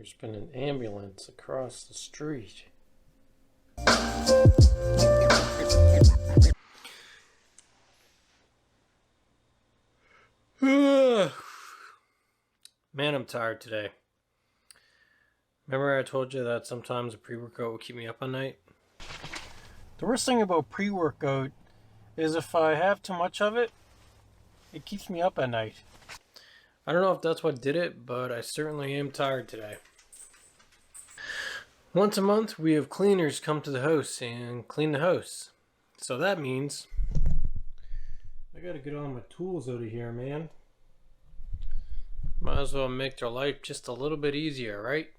There's been an ambulance across the street. Man, I'm tired today. Remember I told you that sometimes a pre-workout will keep me up at night? The worst thing about pre-workout is if I have too much of it, it keeps me up at night. I don't know if that's what did it, but I certainly am tired today. Once a month, we have cleaners come to the house and clean the house. So that means I gotta get all my tools out of here, man. Might as well make their life just a little bit easier, right?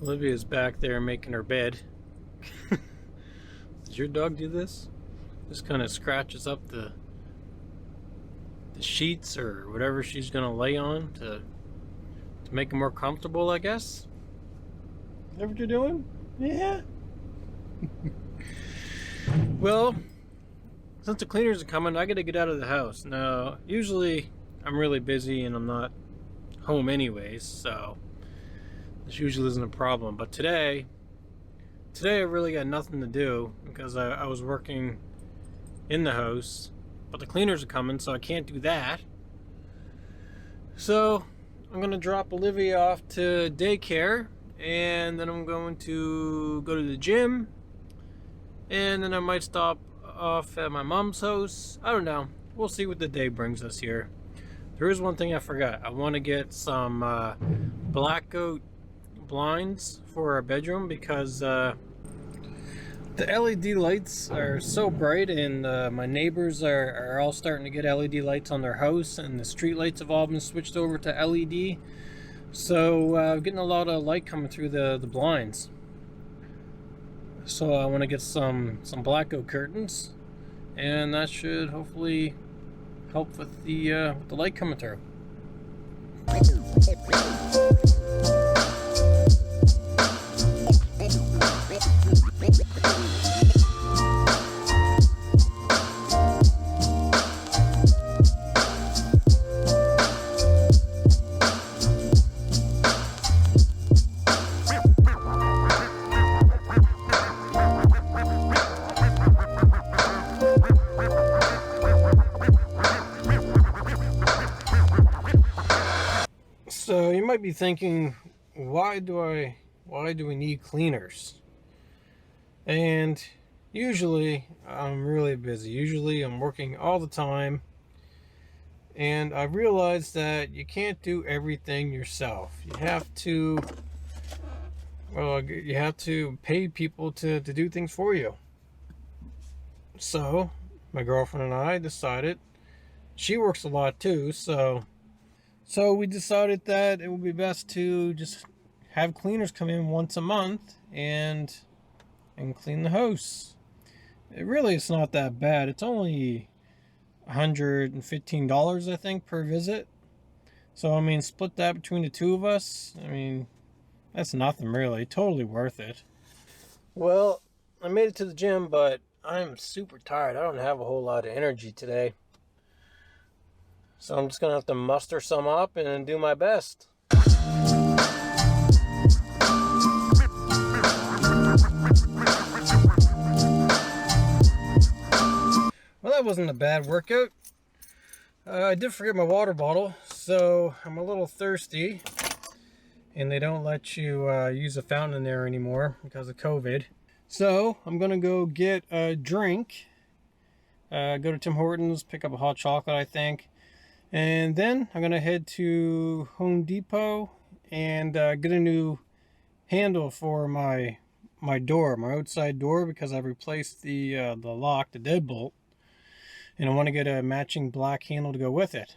Olivia's back there making her bed. Does your dog do this? Just kind of scratches up the sheets or whatever she's gonna lay on to make it more comfortable, I guess. Is that what you're doing? Yeah. Well, since the cleaners are coming, I gotta get out of the house. Now, usually I'm really busy and I'm not home anyways, so this usually isn't a problem. But today I really got nothing to do because I was working in the house, but the cleaners are coming, so I can't do that. So I'm gonna drop Olivia off to daycare, and then I'm going to go to the gym, and then I might stop off at my mom's house. I don't know. We'll see what the day brings us here. There is one thing I forgot. I want to get some blackout blinds for our bedroom because the LED lights are so bright, and my neighbors are all starting to get LED lights on their house, and the street lights have all been switched over to LED. So getting a lot of light coming through the blinds. So I want to get some blackout curtains, and that should hopefully help with the light coming through. So you might be thinking, why do we need cleaners? And usually I'm really busy. Usually I'm working all the time, and I realized that you can't do everything yourself. You have to pay people to do things for you. So my girlfriend and I decided, she works a lot too, so we decided that it would be best to just have cleaners come in once a month and clean the house. It's not that bad. It's only $115, I think, per visit. So, I mean, split that between the two of us. I mean, that's nothing really. Totally worth it. Well, I made it to the gym, but I'm super tired. I don't have a whole lot of energy today. So I'm just going to have to muster some up and do my best. Well, that wasn't a bad workout. I did forget my water bottle, so I'm a little thirsty. And they don't let you use a fountain in there anymore because of COVID. So I'm going to go get a drink. Go to Tim Hortons, pick up a hot chocolate, I think. And then I'm going to head to Home Depot and get a new handle for my door, my outside door, because I've replaced the lock, the deadbolt. And I want to get a matching black handle to go with it.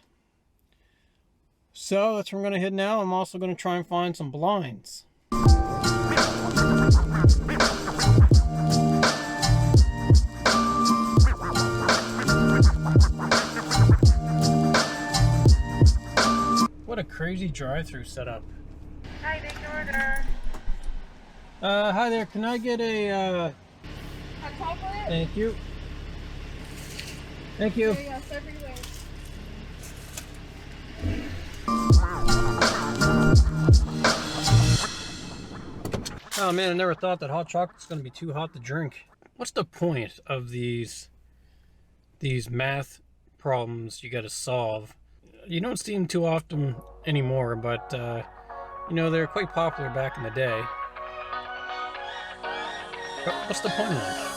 So that's where I'm going to head now. I'm also going to try and find some blinds. What a crazy drive-through setup. Hi, take your order. Hi there. Can I get a Hot chocolate? Thank you. Thank you. Okay, yes, every way. Oh man, I never thought that hot chocolate's going to be too hot to drink. What's the point of these math problems you got to solve? You don't see them too often anymore, but you know, they're quite popular back in the day. But what's the point of them?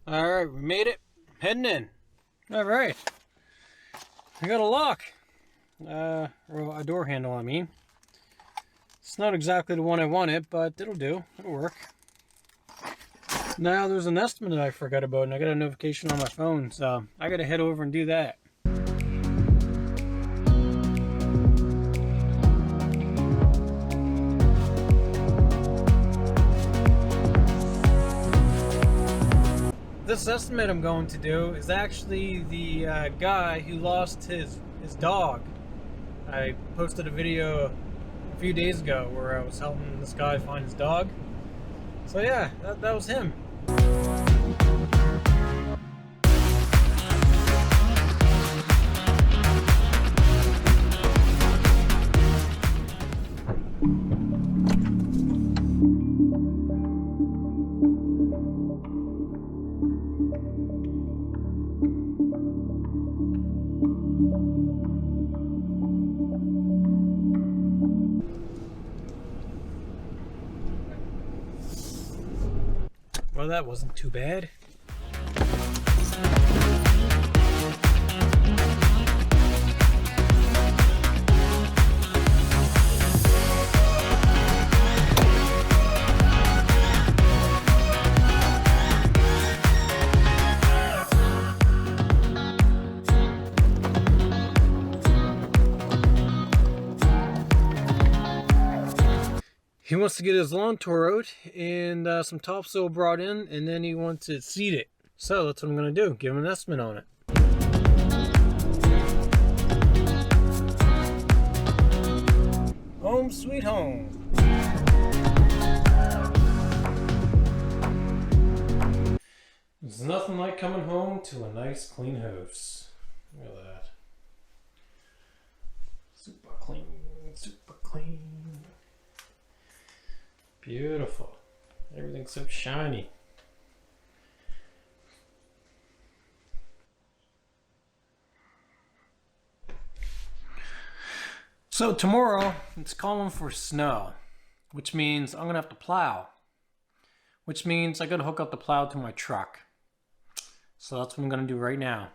Alright, we made it. Heading in. Alright. I got a lock. Or a door handle, I mean. It's not exactly the one I wanted, but it'll do. It'll work. Now, there's an estimate that I forgot about, and I got a notification on my phone, so I gotta head over and do that. This estimate I'm going to do is actually the guy who lost his dog. I posted a video a few days ago where I was helping this guy find his dog. So yeah, that was him. Well, that wasn't too bad. He wants to get his lawn tore out and some topsoil brought in, and then he wants to seed it. So that's what I'm going to do, give him an estimate on it. Home sweet home. There's nothing like coming home to a nice clean house. Look at that. Super clean, super clean. Beautiful. Everything's so shiny. So tomorrow, it's calling for snow, which means I'm going to have to plow, which means I got to hook up the plow to my truck. So that's what I'm going to do right now.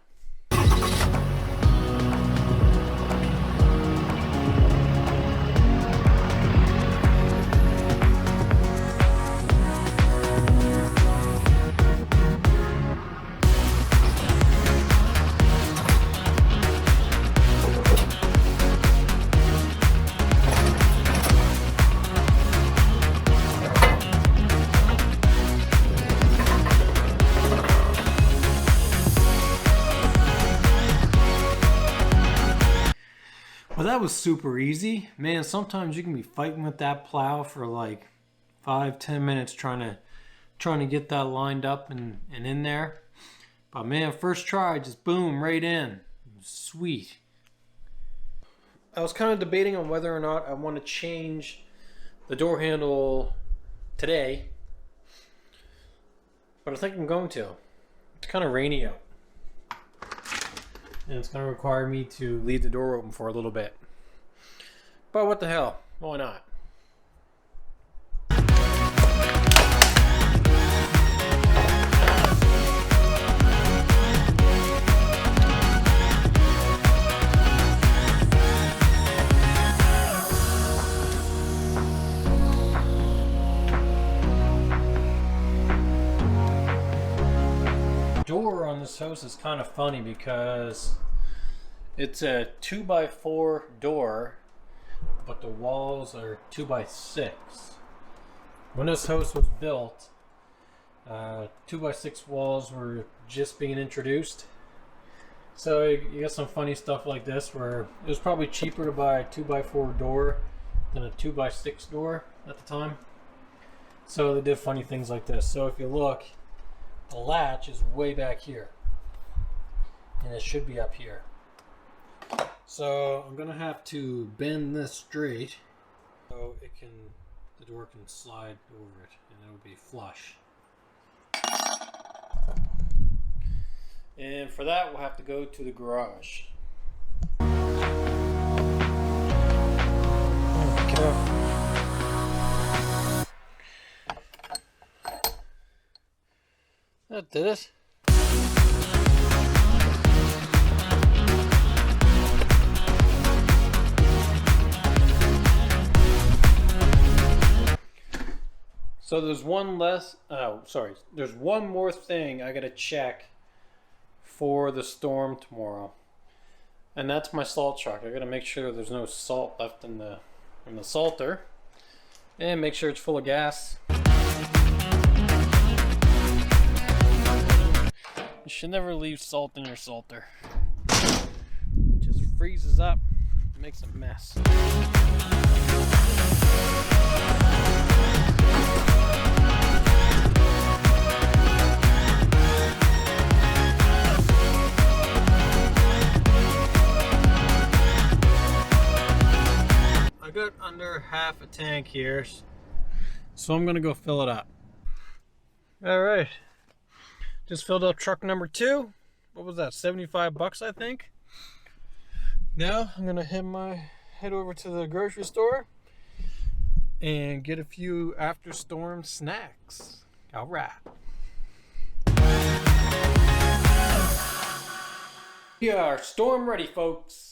that was super easy. Man, sometimes you can be fighting with that plow for like 5-10 minutes trying to get that lined up and in there. But man, first try, just boom, right in. Sweet. I was kind of debating on whether or not I want to change the door handle today, but I think I'm going to. It's kind of rainy out, and it's going to require me to leave the door open for a little bit. But what the hell? Why not? Door on this house is kind of funny because it's a 2x4 door, but the walls are 2x6. When this house was built, 2x6 walls were just being introduced. So you got some funny stuff like this where it was probably cheaper to buy a 2x4 door than a 2x6 door at the time. So they did funny things like this. So if you look, the latch is way back here, and it should be up here. So I'm gonna have to bend this straight so the door can slide over it, and it'll be flush. And for that, we'll have to go to the garage. Okay. That did it. So there's there's one more thing I gotta check for the storm tomorrow, and that's my salt truck. I gotta make sure there's no salt left in the salter, and make sure it's full of gas. You should never leave salt in your salter. It just freezes up, makes a mess. I got under half a tank here, so I'm gonna go fill it up. All right. Just filled up truck number 2. What was that, 75 bucks, I think? Now I'm gonna head over to the grocery store and get a few after storm snacks. All right. We are storm ready, folks.